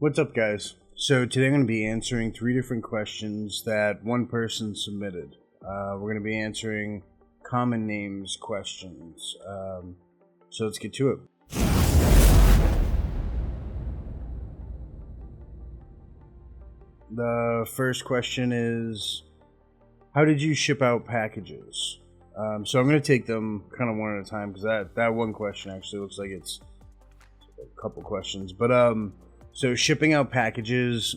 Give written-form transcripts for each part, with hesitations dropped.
What's up, guys? So today I'm going to be answering 3 different questions that one person submitted. We're going to be answering common names questions. So let's get to it. The first question is, how did you ship out packages? So I'm going to take them kind of one at a time because that one question actually looks like it's a couple questions. But so shipping out packages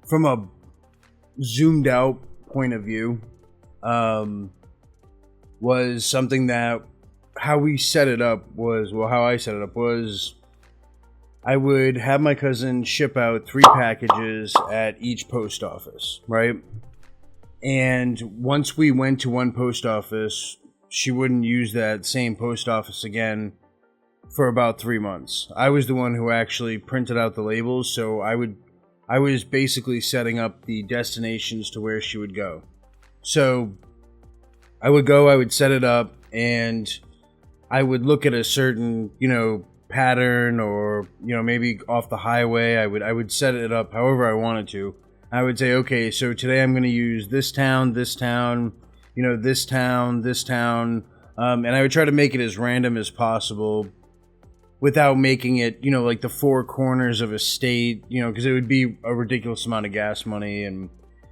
from a zoomed out point of view was something that how I set it up was I would have my cousin ship out 3 packages at each post office, right? And once we went to one post office, she wouldn't use that same post office again for about 3 months. I was the one who actually printed out the labels, so I was basically setting up the destinations to where she would go. So I would set it up, and I would look at a certain, pattern, or, maybe off the highway. I would set it up however I wanted to. I would say, okay, so today I'm going to use this town, this town, this town, this town, and I would try to make it as random as possible without making it, like the 4 corners of a state, because it would be a ridiculous amount of gas money, and,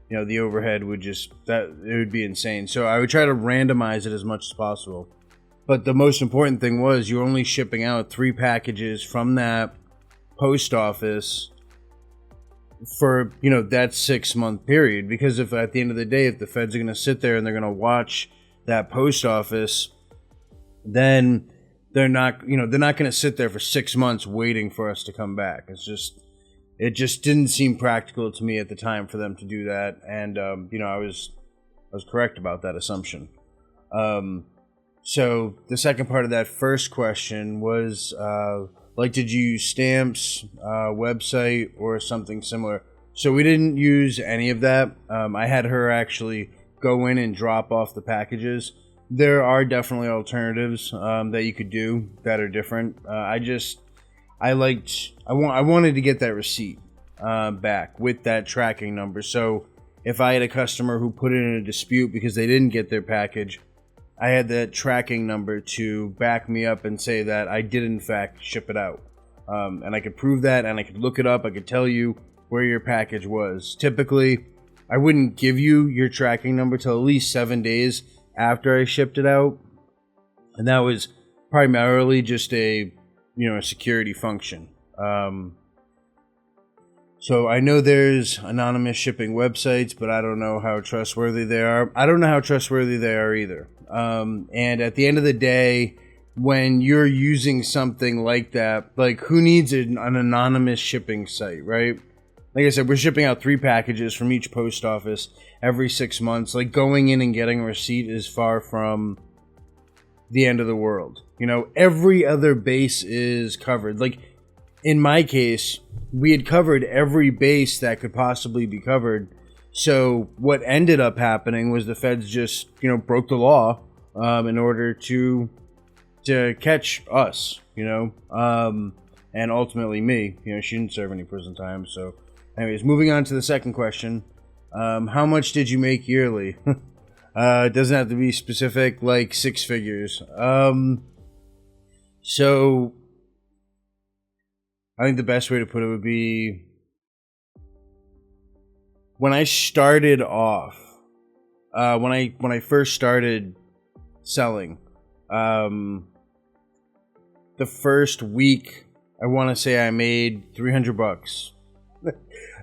the overhead would it would be insane. So I would try to randomize it as much as possible. But the most important thing was you're only shipping out 3 packages from that post office for, that 6-month period. Because if at the end of the day, if the feds are going to sit there and they're going to watch that post office, then they're not going to sit there for 6 months waiting for us to come back. It just didn't seem practical to me at the time for them to do that. And, I was correct about that assumption. So the second part of that first question was, did you use stamps, website, or something similar? So we didn't use any of that. I had her actually go in and drop off the packages. There are definitely alternatives that you could do that are different. I wanted to get that receipt back with that tracking number. So if I had a customer who put in a dispute because they didn't get their package, I had that tracking number to back me up and say that I did in fact ship it out. And I could prove that, and I could look it up. I could tell you where your package was. Typically, I wouldn't give you your tracking number till at least 7 days after I shipped it out. And that was primarily just a security function. So I know there's anonymous shipping websites, but I don't know how trustworthy they are. I don't know how trustworthy they are either. And at the end of the day, when you're using something like that, like, who needs an anonymous shipping site, right? Like I said, we're shipping out 3 packages from each post office every 6 months. Like, going in and getting a receipt is far from the end of the world. Every other base is covered. Like, in my case, we had covered every base that could possibly be covered. So what ended up happening was the feds just, broke the law in order to catch us, and ultimately me. She didn't serve any prison time. So anyways, moving on to the second question. How much did you make yearly? It doesn't have to be specific, like 6 figures. So I think the best way to put it would be, when I started off, when I first started selling, the first week, I want to say I made $300.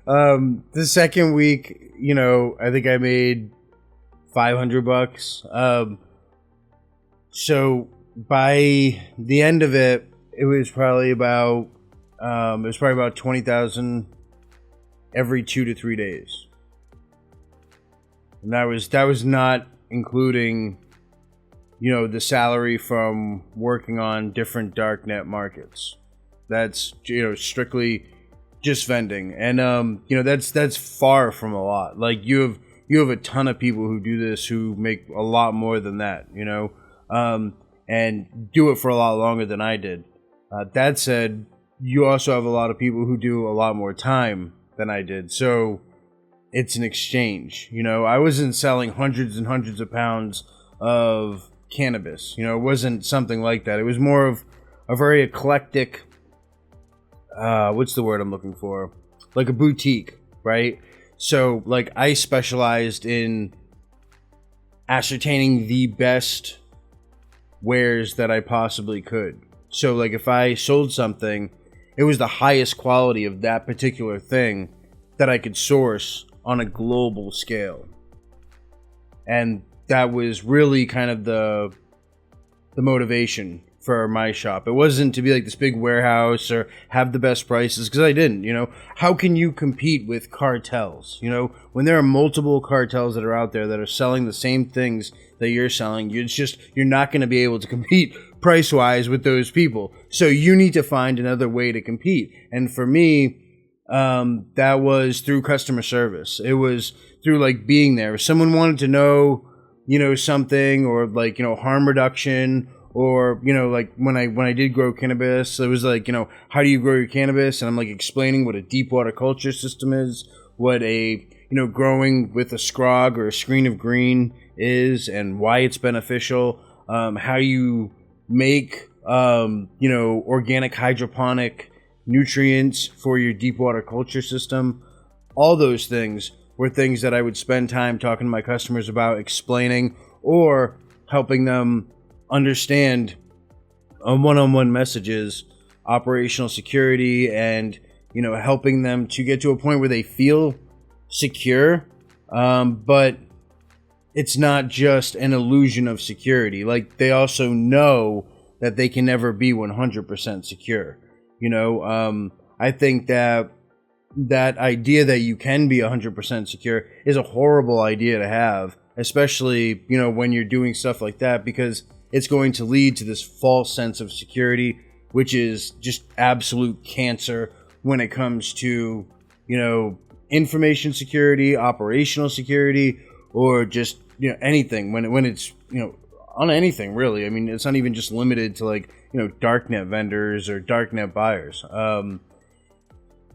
The second week, I think I made $500. So by the end of it, it was probably about 20,000 every 2 to 3 days. And that was not including, the salary from working on different darknet markets. That's, strictly just vending. And, that's far from a lot. Like, you have a ton of people who do this who make a lot more than that, and do it for a lot longer than I did. That said, you also have a lot of people who do a lot more time than I did. So it's an exchange. I wasn't selling hundreds and hundreds of pounds of cannabis. It wasn't something like that. It was more of a very eclectic, what's the word I'm looking for? Like a boutique, right? So, like, I specialized in ascertaining the best wares that I possibly could. So, like, if I sold something, it was the highest quality of that particular thing that I could source on a global scale. And that was really kind of the motivation for my shop. It wasn't to be like this big warehouse or have the best prices, because I didn't. How can you compete with cartels? When there are multiple cartels that are out there that are selling the same things that you're selling, you're not going to be able to compete price wise with those people. So you need to find another way to compete. And for me, that was through customer service. It was through like being there. If someone wanted to know, something, or like, harm reduction, or, like when I did grow cannabis, it was like, how do you grow your cannabis? And I'm like explaining what a deep water culture system is, what a, growing with a scrog or a screen of green is, and why it's beneficial, how you make, organic hydroponic nutrients for your deep water culture system. All those things were things that I would spend time talking to my customers about, explaining, or helping them understand on one-on-one messages, operational security, and helping them to get to a point where they feel secure, but it's not just an illusion of security. Like, they also know that they can never be 100% secure. I think that idea that you can be 100% secure is a horrible idea to have, especially, when you're doing stuff like that, because it's going to lead to this false sense of security, which is just absolute cancer when it comes to, information security, operational security, or just, anything when it's, on anything really. I mean, it's not even just limited to like, darknet vendors or darknet buyers.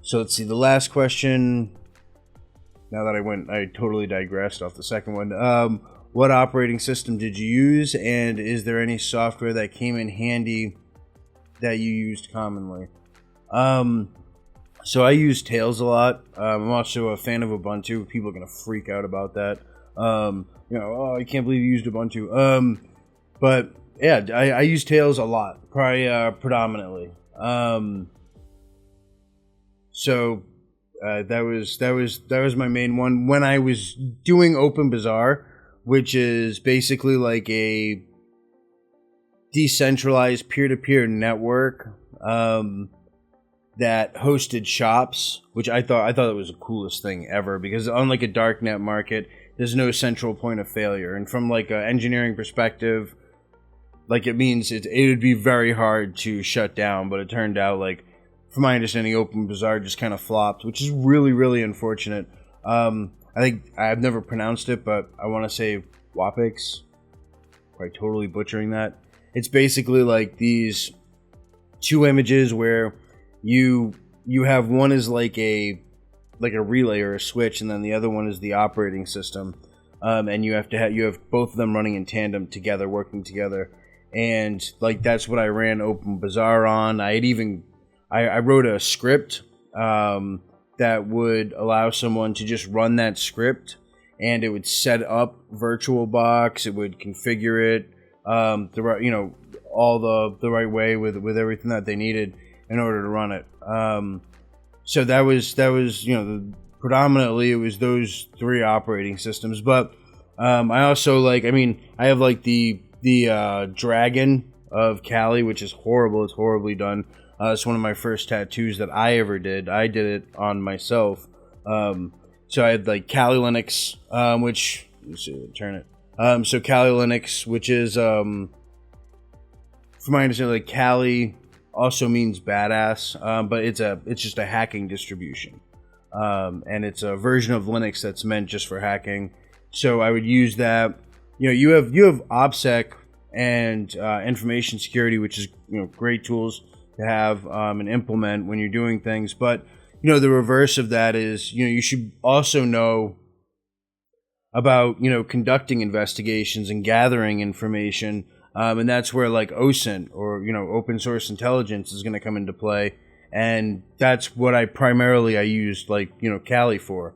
So let's see, the last question. Now that I totally digressed off the second one. What operating system did you use, and is there any software that came in handy that you used commonly? So I use Tails a lot. I'm also a fan of Ubuntu. People are gonna freak out about that. Oh, I can't believe you used Ubuntu. But yeah, I use Tails a lot, probably predominantly. So that was my main one when I was doing OpenBazaar, which is basically like a decentralized peer-to-peer network that hosted shops, which I thought it was the coolest thing ever, because unlike a darknet market, there's no central point of failure. And from like an engineering perspective, like it means it would be very hard to shut down. But it turned out, like, from my understanding, OpenBazaar just kind of flopped, which is really, really unfortunate. I think I've never pronounced it, but I want to say Wapix. Probably totally butchering that. It's basically like these two images where you have one is like a relay or a switch, and then the other one is the operating system. And you have both of them running in tandem together, working together. And like that's what I ran OpenBazaar on. I wrote a script that would allow someone to just run that script, and it would set up VirtualBox. It would configure it the right, all the right way with everything that they needed in order to run it. So that was predominantly it was those three operating systems. But I also I have like the Dragon of Kali, which is horrible. It's horribly done. It's one of my first tattoos that I ever did. I did it on myself. So I had like Kali Linux, which let's see, turn it. So Kali Linux, which is from my understanding, like Kali also means badass, but it's just a hacking distribution, and it's a version of Linux that's meant just for hacking. So I would use that. You have OPSEC and information security, which is great tools to have and implement when you're doing things. But the reverse of that is you should also know about conducting investigations and gathering information, and that's where like OSINT or open source intelligence is going to come into play, and that's what I used like Kali for,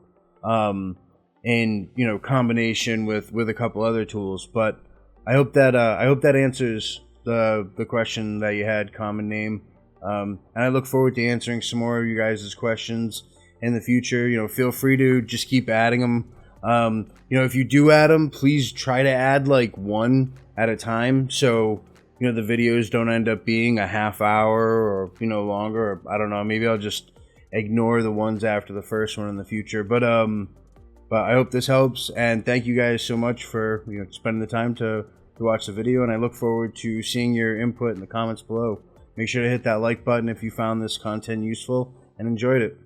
in combination with a couple other tools. But I hope that answers the question that you had, common name, and I look forward to answering some more of you guys' questions in the future. Feel free to just keep adding them. If you do add them, please try to add like one at a time, so the videos don't end up being a half hour or longer. Or, I don't know, maybe I'll just ignore the ones after the first one in the future. But I hope this helps, and thank you guys so much for spending the time to watch the video, and I look forward to seeing your input in the comments below. Make sure to hit that like button if you found this content useful and enjoyed it.